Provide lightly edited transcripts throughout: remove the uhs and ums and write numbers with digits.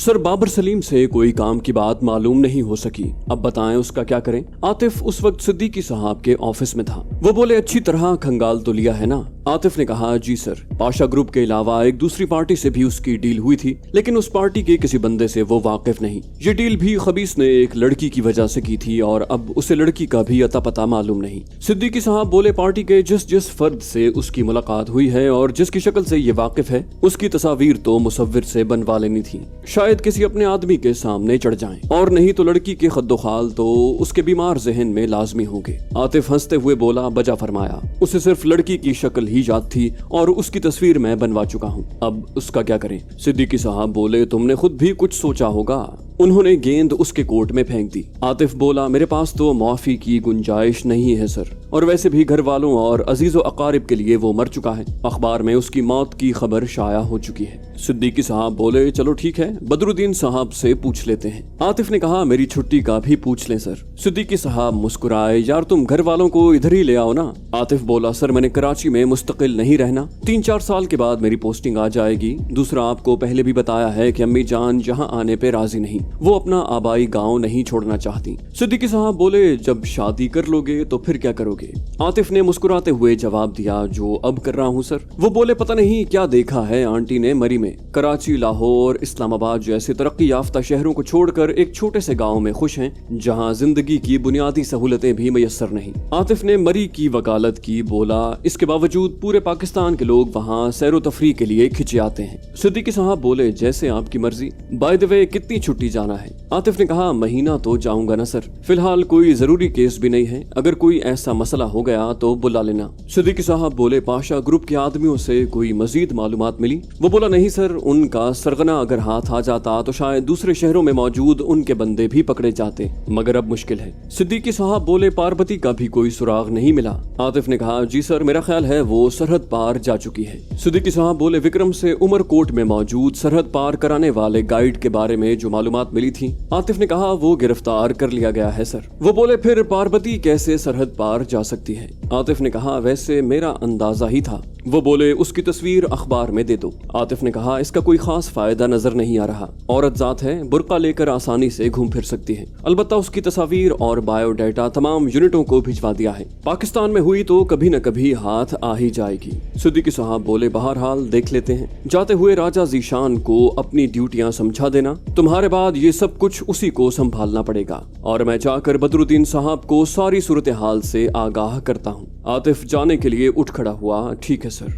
Sir Babar Salim से कोई काम की बात मालूम नहीं हो सकी, अब बताएं उसका क्या करें। आतिफ उस वक्त सिद्दीकी साहब के ऑफिस में था। वो बोले अच्छी तरह खंगाल तो लिया है ना। आतिफ ने कहा जी सर, पाशा ग्रुप के अलावा एक दूसरी पार्टी से भी उसकी डील हुई थी, लेकिन उस पार्टी के किसी बंदे से वो वाकिफ नहीं। ये डील भी खबीस ने एक लड़की की वजह से की थी और अब उसे लड़की का भी अता पता मालूम नहीं। सिद्दीकी साहब बोले पार्टी के जिस फर्द से उसकी मुलाकात हुई है और जिसकी शक्ल से ये वाकिफ है, उसकी तस्वीर तो मुसव्विर से बनवा लेनी थी, शायद किसी अपने आदमी के सामने चढ़ जाएं, और नहीं तो लड़की के खद्दोखाल तो उसके बीमार जहन में लाजमी होंगे। आतिफ हंसते हुए बोला बजा फरमाया, उसे सिर्फ लड़की की शक्ल ही याद थी और उसकी तस्वीर मैं बनवा चुका हूँ, अब उसका क्या करें। सिद्दीकी साहब बोले तुमने खुद भी कुछ सोचा होगा। उन्होंने गेंद उसके कोर्ट में फेंक दी। आतिफ बोला मेरे पास तो माफी की गुंजाइश नहीं है सर, और वैसे भी घर वालों और अजीजो अकारिब के लिए वो मर चुका है, अखबार में उसकी मौत की खबर शाया हो चुकी है। सिद्दीकी साहब बोले चलो ठीक है, बदरुद्दीन साहब से पूछ लेते हैं। आतिफ ने कहा मेरी छुट्टी का भी पूछ लें सर। सिद्दीकी साहब मुस्कुराए, यार तुम घर वालों को इधर ही ले आओ ना। आतिफ बोला सर मैंने कराची में मुस्तकिल नहीं रहना, 3-4 साल के बाद मेरी पोस्टिंग आ जाएगी। दूसरा आपको पहले भी बताया है कि अम्मी जान यहाँ आने पे राजी नहीं, वो अपना आबाई गांव नहीं छोड़ना चाहती। सिद्दीकी साहब बोले जब शादी कर लोगे तो फिर क्या करोगे। आतिफ ने मुस्कुराते हुए जवाब दिया जो अब कर रहा हूँ सर। वो बोले पता नहीं क्या देखा है आंटी ने मरी में, कराची, लाहौर, इस्लामाबाद जैसे तरक्की याफ्ता शहरों को छोड़कर एक छोटे से गाँव में खुश हैं जहाँ जिंदगी की बुनियादी सहूलतें भी मयसर नहीं। आतिफ ने मरी की वकालत की, बोला इसके बावजूद पूरे पाकिस्तान के लोग वहाँ सैरो तफरी के लिए खिंचे आते हैं। सिद्दीकी साहब बोले जैसे आपकी मर्जी। बाय द वे कितनी छुट्टी जाना है। आतिफ ने कहा महीना तो जाऊंगा ना सर, फिलहाल कोई जरूरी केस भी नहीं है, अगर कोई ऐसा मसला हो गया तो बुला लेना। सिद्दीकी साहब बोले पाशा ग्रुप के आदमियों से कोई मजीद मालूमात मिली। वो बोला नहीं सर, उनका सरगना अगर हाथ आ जाता तो शायद दूसरे शहरों में मौजूद उनके बंदे भी पकड़े जाते, मगर अब मुश्किल है। सिद्दीकी साहब बोले पार्वती का भी कोई सुराग नहीं मिला। आतिफ ने कहा जी सर मेरा ख्याल है वो सरहद पार जा चुकी है। सिद्दीकी साहब बोले विक्रम से उमरकोट में मौजूद सरहद पार कराने वाले गाइड के बारे में जो मालूमात मिली थी। आतिफ ने कहा वो गिरफ्तार कर लिया गया है सर। वो बोले फिर पार्वती कैसे सरहद पार जा सकती है। आतिफ ने कहा वैसे मेरा अंदाजा ही था। वो बोले उसकी तस्वीर अखबार में दे दो। आतिफ ने कहा इसका कोई खास फायदा नजर नहीं आ रहा, औरत जात है, बुर्का लेकर आसानी से घूम फिर सकती है, अलबत्ता उसकी तस्वीर और बायोडाटा तमाम यूनिटों को भिजवा दिया है, पाकिस्तान में हुई तो कभी न कभी हाथ आ ही जाएगी। सिद्दीकी साहब बोले बहरहाल देख लेते हैं, जाते हुए राजा जीशान को अपनी ड्यूटियां समझा देना, तुम्हारे बाद ये सब कुछ उसी को संभालना पड़ेगा, और मैं जाकर बदरुद्दीन साहब को सारी सूरत हाल से आगाह करता हूँ। आतिफ जाने के लिए उठ खड़ा हुआ, ठीक है सर।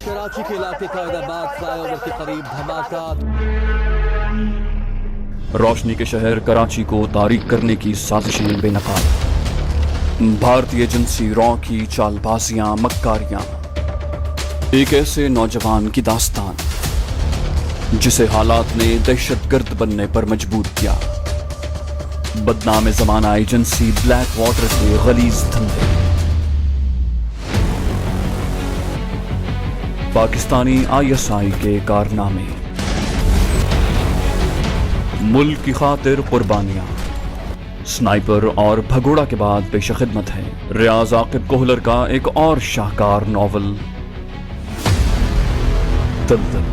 कराची के इलाके कायदाबाद फ्लाईओवर के करीब धमाका। रोशनी के शहर कराची को तारीक करने की साजिशें बेनकाब, भारतीय एजेंसी रॉ की चालबाजियां, मक्कारियां, एक ऐसे नौजवान की दास्तान जिसे हालात ने दहशतगर्द बनने पर मजबूर किया। बदनाम ज़माना एजेंसी ब्लैक वाटर के गलीज धंधे, पाकिस्तानी ISI के कारनामे, मुल्क की खातिर कुर्बानियां, स्नाइपर और भगोड़ा के बाद पेश खिदमत है रियाज आकिब कोहलर का एक और शाहकार नॉवल दलदल।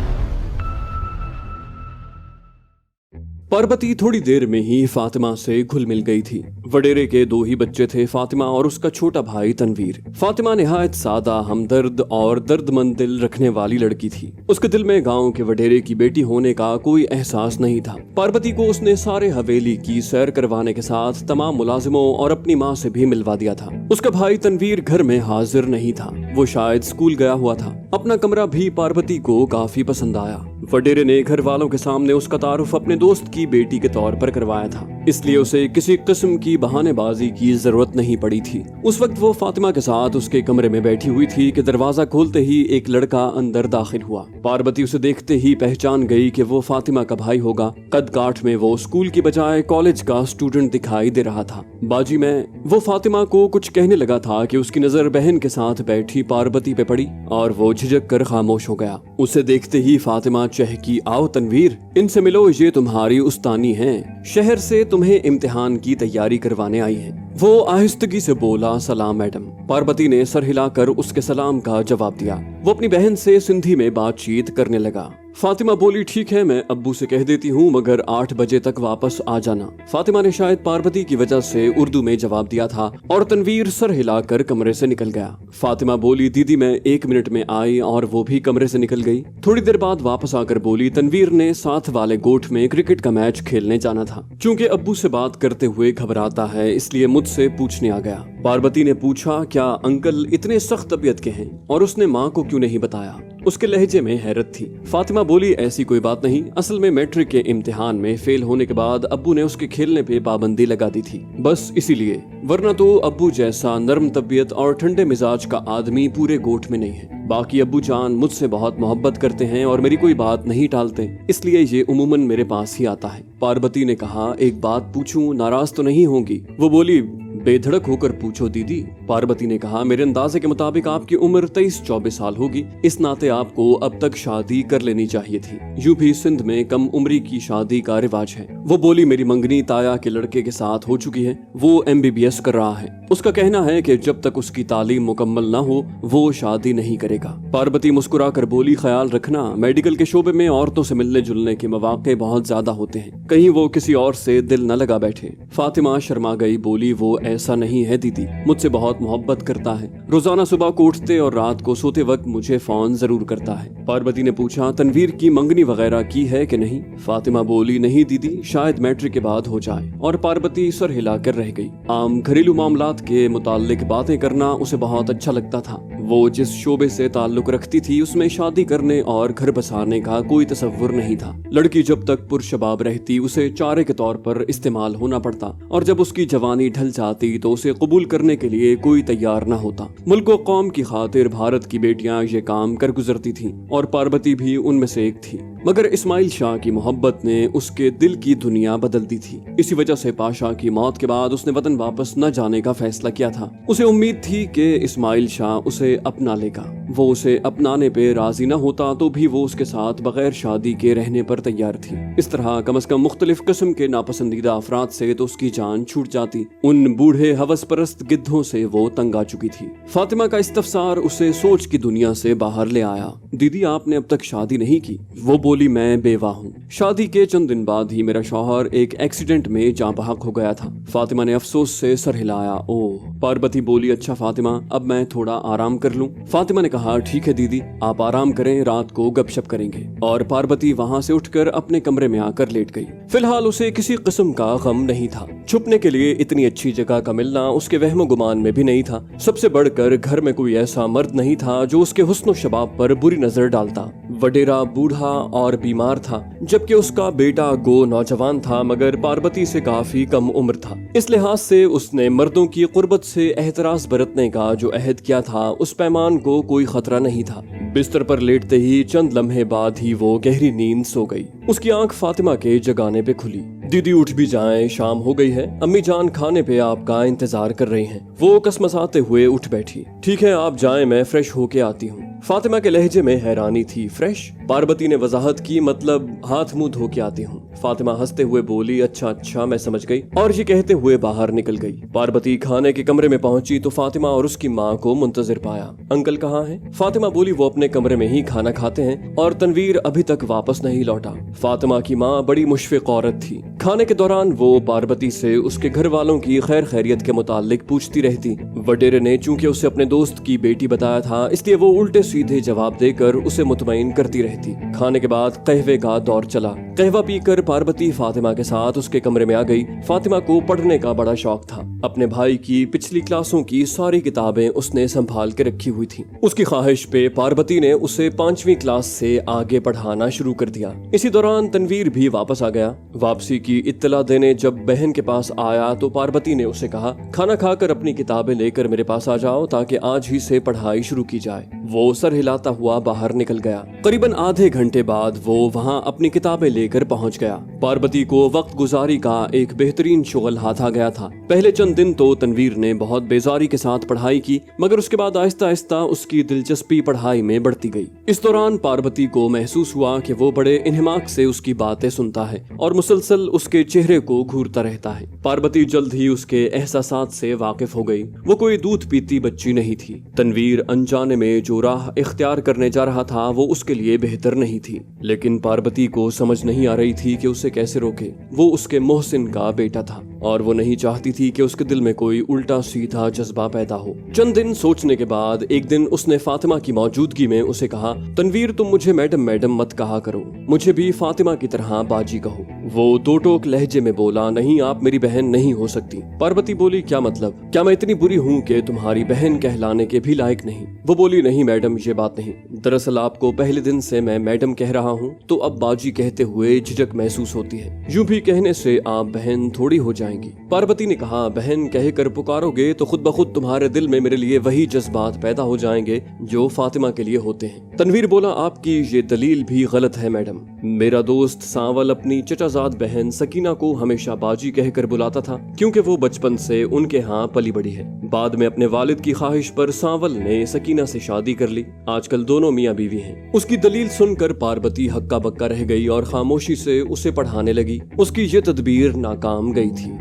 पार्वती थोड़ी देर में ही फातिमा से घुल मिल गई थी। वडेरे के 2 ही बच्चे थे, फातिमा और उसका छोटा भाई तनवीर। फातिमा निहायत सादा, हमदर्द और दर्दमंद दिल रखने वाली लड़की थी। उसके दिल में गांव के वडेरे की बेटी होने का कोई एहसास नहीं था। पार्वती को उसने सारे हवेली की सैर करवाने के साथ तमाम मुलाजिमों और अपनी माँ से भी मिलवा दिया था। उसका भाई तनवीर घर में हाजिर नहीं था, वो शायद स्कूल गया हुआ था। अपना कमरा भी पार्वती को काफी पसंद आया। वडेरे ने घर वालों के सामने उसका तारुफ अपने दोस्त की बेटी के तौर पर करवाया था, इसलिए उसे किसी किस्म की बहानेबाजी की जरूरत नहीं पड़ी थी। उस वक्त वो फातिमा के साथ उसके कमरे में बैठी हुई थी कि दरवाजा खोलते ही एक लड़का अंदर दाखिल हुआ। पार्वती उसे देखते ही पहचान गई कि वो फातिमा का भाई होगा। कद काठ में वो स्कूल की बजाय कॉलेज का स्टूडेंट दिखाई दे रहा था। बाजी में वो फातिमा को कुछ कहने लगा था कि उसकी नजर बहन के साथ बैठी पार्वती पे पड़ी और वो झिझक कर खामोश हो गया। उसे देखते ही फातिमा चहकी, आओ तनवीर, इनसे मिलो, ये तुम्हारी उस्तानी हैं, शहर से तुम्हें इम्तिहान की तैयारी करवाने आई हैं। वो आहिस्तगी से बोला, सलाम मैडम। पार्वती ने सर हिलाकर उसके सलाम का जवाब दिया। वो अपनी बहन से सिंधी में बातचीत करने लगा। फातिमा बोली ठीक है, मैं अब्बू से कह देती हूँ, मगर 8 बजे तक वापस आ जाना। फातिमा ने शायद पार्वती की वजह से उर्दू में जवाब दिया था और तनवीर सर हिलाकर कमरे से निकल गया। फातिमा बोली दीदी मैं 1 मिनट में आई और वो भी कमरे से निकल गई। थोड़ी देर बाद वापस आकर बोली तनवीर ने साथ वाले गोठ में क्रिकेट का मैच खेलने जाना था। चूंकि अब्बू से बात करते हुए घबराता है इसलिए मुझसे पूछने आ गया। पार्वती ने पूछा क्या अंकल इतने सख्त तबीयत के हैं और उसने माँ को क्यों नहीं बताया। उसके लहजे में हैरत थी। फातिमा बोली ऐसी कोई बात नहीं, असल में मैट्रिक के इम्तिहान में फेल होने के बाद अब्बू ने उसके खेलने पे पाबंदी लगा दी थी, बस इसीलिए, वरना तो अब्बू जैसा नरम तबीयत और ठंडे मिजाज का आदमी पूरे गोठ में नहीं है। बाकी अब्बू जान मुझसे बहुत मोहब्बत करते हैं और मेरी कोई बात नहीं टालते, इसलिए ये उमूमन मेरे पास ही आता है। पार्वती ने कहा एक बात पूछूं, नाराज तो नहीं होंगी। वो बोली बेधड़क होकर पूछो दीदी। पार्वती ने कहा मेरे अंदाजे के मुताबिक आपकी उम्र 23-24 साल होगी, इस नाते आपको अब तक शादी कर लेनी चाहिए थी। यूं भी सिंध में कम उम्री की शादी का रिवाज है। वो बोली मेरी मंगनी ताया के लड़के के साथ हो चुकी है, वो MBBS कर रहा है। उसका कहना है कि जब तक उसकी तालीम मुकम्मल ना हो वो शादी नहीं करेगा। पार्वती मुस्कुरा कर बोली ख्याल रखना, मेडिकल के शोबे में औरतों से मिलने जुलने के मौके बहुत ज्यादा होते हैं, कहीं वो किसी और से दिल न लगा बैठे। फातिमा शर्मा गई, बोली वो ऐसा नहीं है दीदी, मुझसे बहुत मोहब्बत करता है, रोजाना सुबह को उठते और रात को सोते वक्त मुझे फोन जरूर करता है। पार्वती ने पूछा तनवीर की मंगनी वगैरह की है कि नहीं। फातिमा बोली नहीं दीदी, शायद मैट्रिक के बाद हो जाए। और पार्वती सर हिलाकर रह गई। आम घरेलू मामलात के मुताल्लिक बातें करना उसे बहुत अच्छा लगता था। वो जिस शोबे से ताल्लुक रखती थी उसमें शादी करने और घर बसाने का कोई तसव्वुर नहीं था। लड़की जब तक पुरशबाब रहती उसे चारे के तौर पर इस्तेमाल होना पड़ता और जब उसकी जवानी ढल जाती तो उसे कबूल करने के लिए कोई तैयार न होता। मुल्क व कौम की खातिर भारत की बेटियां ये काम कर गुजरती थीं और पार्वती भी उनमें से एक थी। मगर इस्माइल शाह की मोहब्बत ने उसके दिल की दुनिया बदल दी थी। इसी वजह से पाशा की मौत के बाद उसने वतन वापस न जाने का फैसला किया था। उसे उम्मीद थी कि इस्माइल शाह उसे अपना लेगा। वो उसे अपनाने पे राजी न होता तो भी वो उसके साथ बगैर शादी के रहने पर तैयार थी। इस तरह कम से कम मुख्तलिफ किस्म के नापसंदीदा अफराद से तो उसकी जान छूट जाती। उन बूढ़े हवस परस्त गिद्धों से वो तंग आ चुकी थी। फातिमा का इस्तफसार उसे सोच की दुनिया से बाहर ले आया। दीदी आपने अब तक शादी नहीं की। वो बोली मैं बेवा हूँ। शादी के चंद दिन बाद ही मेरा शौहर एक एक्सीडेंट में जाँ बहक हो गया था। फातिमा ने अफसोस से सर हिलाया। ओह। पार्वती बोली अच्छा फातिमा अब मैं थोड़ा आराम कर लूं। फातिमा ने कहा ठीक है दीदी आप आराम करें, रात को गपशप करेंगे। और पार्वती वहाँ से उठकर अपने कमरे में आकर लेट गई। फिलहाल उसे किसी किस्म का गम नहीं था। छुपने के लिए इतनी अच्छी जगह का मिलना उसके वहमो गुमान में भी नहीं था। सबसे बढ़कर घर में कोई ऐसा मर्द नहीं था जो उसके हुस्न शबाब पर बुरी नजर डालता। वडेरा बूढ़ा और बीमार था, जबकि उसका बेटा गो नौजवान था मगर पार्वती से काफी कम उम्र था। इस लिहाज से उसने मर्दों की कुर्बत से एहतराज बरतने का जो अहद किया था उस पैमान को कोई खतरा नहीं था। बिस्तर पर लेटते ही चंद लम्हे बाद ही वो गहरी नींद सो गई। उसकी आंख फातिमा के जगाने पे खुली। दीदी उठ भी जाएं, शाम हो गई है, अम्मी जान खाने पे आपका इंतजार कर रही हैं। वो कसमसाते हुए उठ बैठी। ठीक है आप जाएं, मैं फ्रेश होके आती हूँ। फातिमा के लहजे में हैरानी थी। फ्रेश? पार्वती ने वजाहत की, मतलब हाथ मुंह धो के आती हूँ। फातिमा हंसते हुए बोली अच्छा अच्छा मैं समझ गई, और ये कहते हुए बाहर निकल गई। पार्वती खाने के कमरे में पहुंची तो फातिमा और उसकी माँ को मुंतजिर पाया। अंकल कहाँ हैं? फातिमा बोली वो अपने कमरे में ही खाना खाते हैं और तनवीर अभी तक वापस नहीं लौटा। फातिमा की माँ बड़ी मुशफिक औरत थी। खाने के दौरान वो पार्वती से उसके घर वालों की खैर खैरियत के मुतालिक पूछती रहती। वडेरे ने चूंकि उसे अपने दोस्त की बेटी बताया था इसलिए वो उल्टे सीधे जवाब देकर उसे मुतमईन करती रहती। खाने के बाद कहवे का दौर चला। कहवा पीकर पार्वती फातिमा के साथ उसके कमरे में आ गई। फातिमा को पढ़ने का बड़ा शौक था। अपने भाई की पिछली क्लासों की सारी किताबें उसने संभाल के रखी हुई थी। उसकी ख्वाहिश पे पार्वती ने उसे 5वीं क्लास से आगे पढ़ाना शुरू कर दिया। इसी दौरान तनवीर भी वापस आ गया। वापसी की इत्तला देने जब बहन के पास आया तो पार्वती ने उसे कहा खाना खाकर अपनी किताबें लेकर मेरे पास आ जाओ ताकि आज ही से पढ़ाई शुरू की जाए। वो सर हिलाता हुआ बाहर निकल गया। करीबन आधे घंटे बाद वो वहाँ अपनी किताबें लेकर पहुँच गया। पार्वती को वक्त गुजारी का एक बेहतरीन शुगल हाथ आ गया था। पहले चंद दिन तो तनवीर ने बहुत बेजारी के साथ पढ़ाई की, मगर उसके बाद आहिस्ता आहिस्ता उसकी दिलचस्पी पढ़ाई में बढ़ती गई। इस दौरान पार्वती को महसूस हुआ कि वो बड़े इन्हिमाक से उसकी बातें सुनता है और मुसलसल उसके चेहरे को घूरता रहता है। पार्वती जल्द ही उसके एहसासात से वाकिफ हो गई। वो कोई दूध पीती बच्ची नहीं थी। तनवीर अनजाने में जो राह इख्तियार करने जा रहा था वो उसके लिए बेहतर नहीं थी, लेकिन पार्वती को समझ नहीं आ रही थी कि उसे कैसे रोके। वो उसके मोहसिन का बेटा था और वो नहीं चाहती थी कि उसके दिल में कोई उल्टा सीधा जज्बा पैदा हो। चंद दिन सोचने के बाद एक दिन उसने फातिमा की मौजूदगी में उसे कहा, तनवीर तुम मुझे मैडम मैडम मत कहा करो, मुझे भी फातिमा की तरह बाजी कहो। वो दो टोक लहजे में बोला, नहीं आप मेरी बहन नहीं हो सकती। पार्वती बोली, क्या मतलब? क्या मैं इतनी बुरी हूँ कि तुम्हारी बहन कहलाने के भी लायक नहीं? वो बोली, नहीं मैडम ये बात नहीं, दरअसल आपको पहले दिन से मैं मैडम कह रहा हूँ तो अब बाजी कहते हुए झिझक महसूस होती है। यूं भी कहने से आप बहन थोड़ी हो जाएंगी। पार्वती ने कहा, बहन कहकर पुकारोगे तो खुद ब खुद तुम्हारे दिल में मेरे लिए वही जज्बात पैदा हो जाएंगे जो फातिमा के लिए होते हैं। तनवीर बोला, आपकी ये दलील भी गलत है मैडम। मेरा दोस्त सांवल अपनी चचाजाद बहन सकीना को हमेशा बाजी कहकर बुलाता था क्योंकि वो बचपन से उनके यहाँ पली बड़ी है। बाद में अपने वालिद की ख्वाहिश पर सांवल ने सकीना से शादी कर ली। आजकल दोनों मियाँ बीवी हैं। उसकी दलील सुनकर पार्वती हक्का बक्का रह गई और खामोशी से उसे पढ़ाने लगी। उसकी ये तदबीर नाकाम गई थी।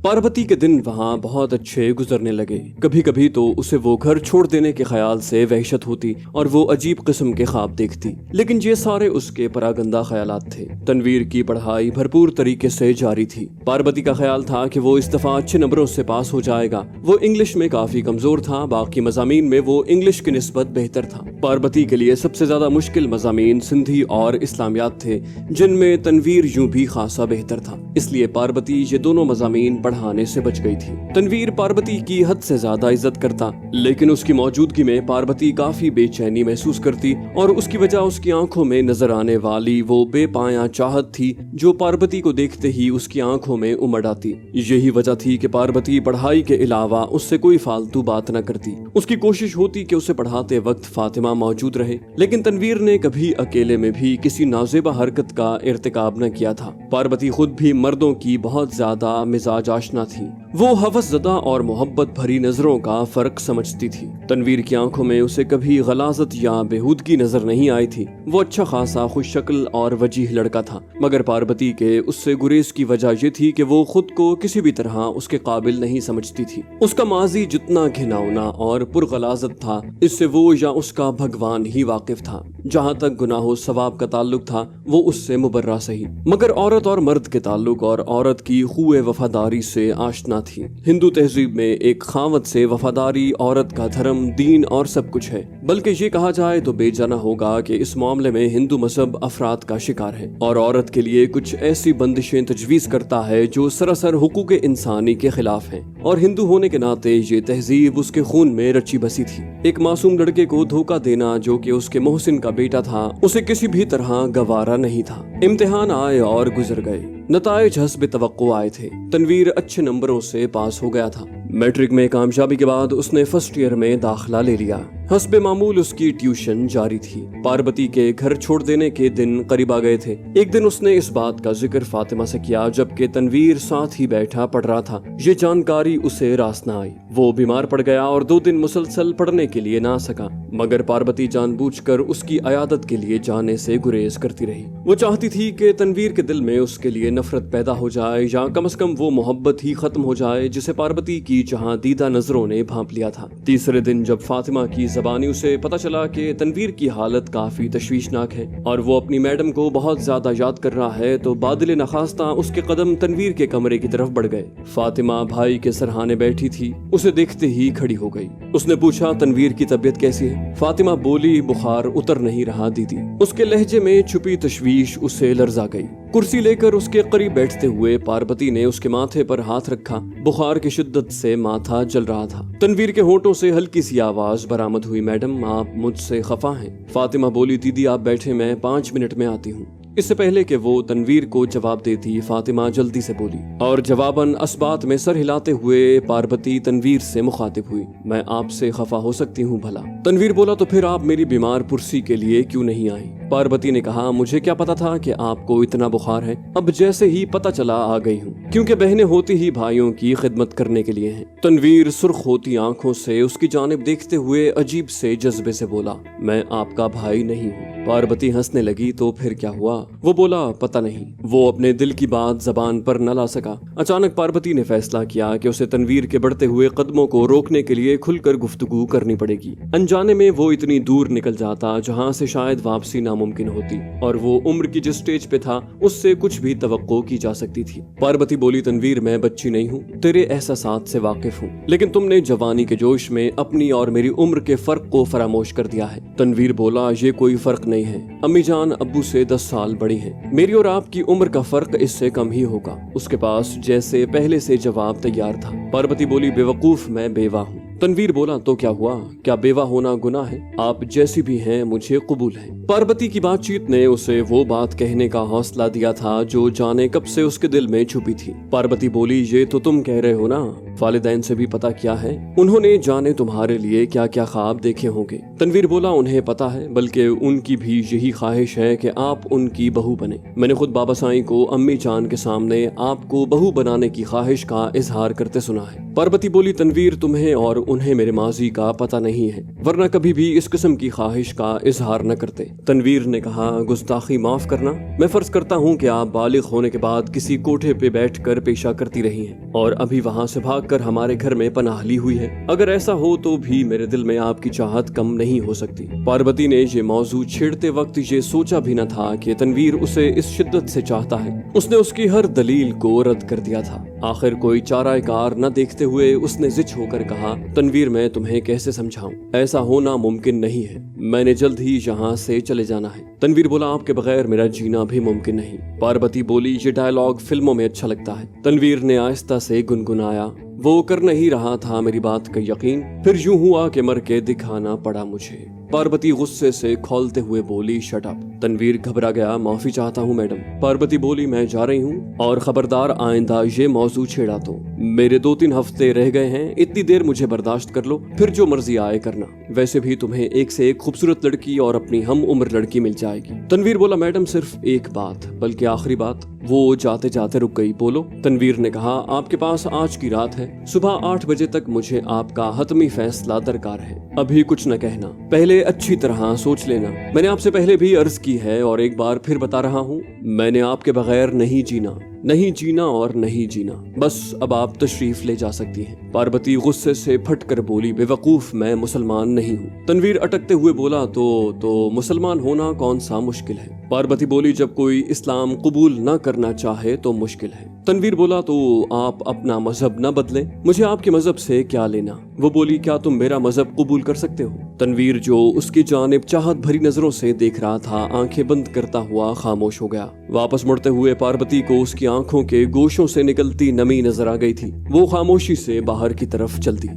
पार्वती के दिन वहाँ बहुत अच्छे गुजरने लगे। कभी कभी तो उसे वो घर छोड़ देने के ख्याल से वहशत होती और वो अजीब किस्म के ख्वाब देखती, लेकिन ये सारे उसके परागंदा ख्यालात थे। तनवीर की पढ़ाई भरपूर तरीके से जारी थी। पार्वती का ख्याल था कि वो इस दफा अच्छे नंबरों से पास हो जाएगा। वो इंग्लिश में काफी कमजोर था, बाकी मजामीन में वो इंग्लिश की निस्बत बेहतर था। पार्वती के लिए सबसे ज्यादा मुश्किल मजामीन सिंधी और इस्लामियात थे, जिनमें तनवीर यूं भी खासा बेहतर था। इसलिए पार्वती ये दोनों मजामीन पढ़ाने से बच गई थी। तनवीर पार्वती की हद से ज्यादा इज्जत करता, लेकिन उसकी मौजूदगी में पार्वती काफी बेचैनी महसूस करती और उसकी वजह उसकी आंखों में नजर आने वाली वो बेपाया चाहत थी जो पार्वती को देखते ही उसकी आंखों में उमड़ आती। यही वजह थी कि पार्वती पढ़ाई के अलावा उससे कोई फालतू बात न करती। उसकी कोशिश होती कि उसे पढ़ाते वक्त फातिमा मौजूद रहे, लेकिन तनवीर ने कभी अकेले में भी किसी नाजेबा हरकत का इर्तिकाब न किया था। पार्वती खुद भी मर्दों की बहुत ज्यादा मिजाज आशना थी। वो हवस ज़दा और मोहब्बत भरी नजरों का फर्क समझती थी। तनवीर की आंखों में उसे कभी गलाजत या बेहूदगी नजर नहीं आई थी। वो अच्छा खासा खुश शक्ल और वजीह लड़का था, मगर पार्वती के उससे गुरेज की वजह ये थी कि वो खुद को किसी भी तरह उसके काबिल नहीं समझती थी। उसका माजी जितना घिनौना और पुरगलाजत था, इससे वो या उसका भगवान ही वाकिफ था। जहाँ तक गुनाहो सवाब का ताल्लुक था वो उससे मुबर्रा सही, मगर औरत और मर्द के ताल्लुक और औरत की खुए वफादारी से आशना थी। हिंदू तहजीब में एक खावत से वफादारी औरत का धर्म, दीन और सब कुछ है। बल्कि ये कहा जाए तो बेजाना होगा कि इस मामले में हिंदू मजहब अफराद का शिकार है और औरत के लिए कुछ ऐसी बंदिशें तजवीज करता है जो सरासर हुकूक इंसानी के खिलाफ हैं, और हिंदू होने के नाते ये तहजीब उसके खून में रची बसी थी। एक मासूम लड़के को धोखा देना जो कि उसके मोहसिन का बेटा था, उसे किसी भी तरह गवारा नहीं था। इम्तिहान आए और गुजर गए, नताइज हस्ब तवक्को आए थे। तनवीर अच्छे नंबरों से पास हो गया था। मैट्रिक में कामयाबी के बाद उसने फर्स्ट ईयर में दाखिला ले लिया। हस्ब मामूल उसकी ट्यूशन जारी थी। पार्वती के घर छोड़ देने के दिन करीब आ गए थे। एक दिन उसने इस बात का जिक्र फातिमा से किया जबकि तनवीर साथ ही बैठा पढ़ रहा था। ये जानकारी उसे रास न आई। वो बीमार पड़ गया और 2 दिन मुसलसल पढ़ने के लिए ना सका, मगर पार्वती जानबूझकर उसकी अयादत के लिए जाने से गुरेज करती रही। वो चाहती थी कि तनवीर के दिल में उसके लिए नफरत पैदा हो जाए या कम से कम वो मोहब्बत ही खत्म हो जाए जिसे पार्वती की जहां दीदा नजरों ने भांप लिया था। तीसरे दिन जब फातिमा की ज़बानी उसे पता चला कि तनवीर की हालत काफी तशवीशनाक है और वो अपनी मैडम को बहुत ज्यादा याद कर रहा है, तो बादल नखास्ता उसके कदम तनवीर के कमरे की तरफ बढ़ गए। फातिमा भाई के सरहाने बैठी थी, उसे देखते ही खड़ी हो गई। उसने पूछा, तनवीर की तबीयत कैसी है? फातिमा बोली, बुखार उतर नहीं रहा दीदी। उसके लहजे में छुपी तशवीश उसे लर्जा गई। कुर्सी लेकर उसके करीब बैठते हुए पार्वती ने उसके माथे पर हाथ रखा। बुखार की शिद्दत से माथा जल रहा था। तनवीर के होंठों से हल्की सी आवाज बरामद हुई, मैडम आप मुझसे खफा हैं? फातिमा बोली, दीदी आप बैठे, मैं 5 मिनट में आती हूँ। इससे पहले कि वो तनवीर को जवाब देती, फातिमा जल्दी से बोली और जवाबन असबात में सर हिलाते हुए पार्वती तनवीर से मुखातिब हुई, मैं आपसे खफा हो सकती हूँ भला? तनवीर बोला, तो फिर आप मेरी बीमार पुरसी के लिए क्यों नहीं आई? पार्वती ने कहा, मुझे क्या पता था कि आपको इतना बुखार है, अब जैसे ही पता चला आ गई हूँ, क्योंकि बहनें होती ही भाइयों की खिदमत करने के लिए हैं। तनवीर सुर्ख होती आंखों से उसकी जानिब देखते हुए अजीब से जज्बे से बोला, मैं आपका भाई नहीं हूँ। पार्वती हंसने लगी, तो फिर क्या हुआ? वो बोला, पता नहीं। वो अपने दिल की बात जबान पर न ला सका। अचानक पार्वती ने फैसला किया कि उसे तनवीर के बढ़ते हुए कदमों को रोकने के लिए खुलकर गुफ्तगू करनी पड़ेगी। अनजाने में वो इतनी दूर निकल जाता जहाँ से शायद वापसी नामुमकिन होती, और वो उम्र की जिस स्टेज पे था उससे कुछ भी तवक्को की जा सकती थी। पार्वती बोली, तनवीर मैं बच्ची नहीं हूँ, तेरे एहसासात से वाकिफ हूँ, लेकिन तुमने जवानी के जोश में अपनी और मेरी उम्र के फर्क को फरामोश कर दिया है। तनवीर बोला, ये कोई फर्क नहीं है, अम्मी जान अब्बू से 10 साल बड़ी हैं। मेरी और आपकी उम्र का फर्क इससे कम ही होगा। उसके पास जैसे पहले से जवाब तैयार था। पार्वती बोली, बेवकूफ मैं बेवा हूँ। तनवीर बोला, तो क्या हुआ? क्या बेवा होना गुनाह है? आप जैसी भी हैं मुझे कबूल है। पार्वती की बातचीत ने उसे वो बात कहने का हौसला दिया था जो जाने कब से उसके दिल में छुपी थी। पार्वती बोली, ये तो तुम कह रहे हो ना, वालिदैन से भी पता किया है? उन्होंने जाने तुम्हारे लिए क्या क्या ख्वाब देखे होंगे। तनवीर बोला, उन्हें पता है, बल्कि उनकी भी यही ख्वाहिश है कि आप उनकी बहू बने। मैंने खुद बाबा साईं को अम्मी जान के सामने आपको बहू बनाने की ख्वाहिश का इजहार करते सुना है। पार्वती बोली, तनवीर तुम्हें और उन्हें मेरे माजी का पता नहीं है, वरना कभी भी इस किस्म की ख्वाहिश का इजहार न करते। तनवीर ने कहा, गुस्ताखी माफ करना, मैं फर्ज करता हूँ कि आप बालिग होने के बाद किसी कोठे पे बैठकर पेशा करती रही हैं और अभी वहाँ से भागकर हमारे घर में पनाह ली हुई है। अगर ऐसा हो तो भी मेरे दिल में आपकी चाहत कम नहीं हो सकती। पार्वती ने ये मौजू छेड़ते वक्त ये सोचा भी न था कि तनवीर उसे इस शिद्दत से चाहता है। उसने उसकी हर दलील को रद्द कर दिया था। आखिर कोई चारा कार न देखते हुए उसने जिच होकर कहा, तनवीर मैं तुम्हें कैसे समझाऊं, ऐसा होना मुमकिन नहीं है, मैंने जल्द ही यहाँ से चले जाना है। तनवीर बोला, आपके बगैर मेरा जीना भी मुमकिन नहीं। पार्वती बोली, ये डायलॉग फिल्मों में अच्छा लगता है। तनवीर ने आहिस्ता से गुनगुनाया, वो कर नहीं रहा था मेरी बात का यकीन, फिर यूं हुआ कि मर के दिखाना पड़ा मुझे। पार्वती गुस्से से खौलते हुए बोली, शट अप। तनवीर घबरा गया, माफी चाहता हूँ मैडम। पार्वती बोली, मैं जा रही हूँ और खबरदार आइंदा ये मौजू छेड़ा तो। मेरे 2-3 हफ्ते रह गए हैं, इतनी देर मुझे बर्दाश्त कर लो, फिर जो मर्जी आए करना। वैसे भी तुम्हें एक से एक खूबसूरत लड़की और अपनी हम उम्र लड़की मिल जाएगी। तनवीर बोला, मैडम सिर्फ एक बात, बल्कि आखिरी बात। वो जाते जाते रुक गई। बोलो। तनवीर ने कहा, आपके पास आज की रात है, सुबह 8 बजे तक मुझे आपका हतमी फैसला दरकार है। अभी कुछ न कहना, पहले अच्छी तरह सोच लेना। मैंने आपसे पहले भी अर्ज की है और एक बार फिर बता रहा हूँ, मैंने आपके बगैर नहीं जीना, नहीं जीना और नहीं जीना। बस अब आप तशरीफ ले जा सकती हैं। पार्वती गुस्से से फटकर बोली, बेवकूफ मैं मुसलमान नहीं हूँ। तनवीर अटकते हुए बोला, तो मुसलमान होना कौन सा मुश्किल है? पार्वती बोली, जब कोई इस्लाम कबूल न करना चाहे तो मुश्किल है। तनवीर बोला, तो आप अपना मजहब न बदलें, मुझे आपके मजहब से क्या लेना? वो बोली, क्या तुम मेरा मजहब कबूल कर सकते हो? तनवीर जो उसकी जानिब चाहत भरी नजरों से देख रहा था, आंखें बंद करता हुआ खामोश हो गया। वापस मुड़ते हुए पार्वती को उसकी आंखों के गोशों से निकलती नमी नजर आ गई थी। वो खामोशी से बाहर की तरफ चल दी।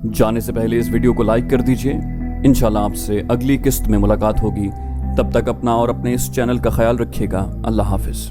जाने से पहले इस वीडियो को लाइक कर दीजिए। इंशाल्लाह आपसे अगली किस्त में मुलाकात होगी। तब तक अपना और अपने इस चैनल का ख्याल रखिएगा। अल्लाह हाफिज।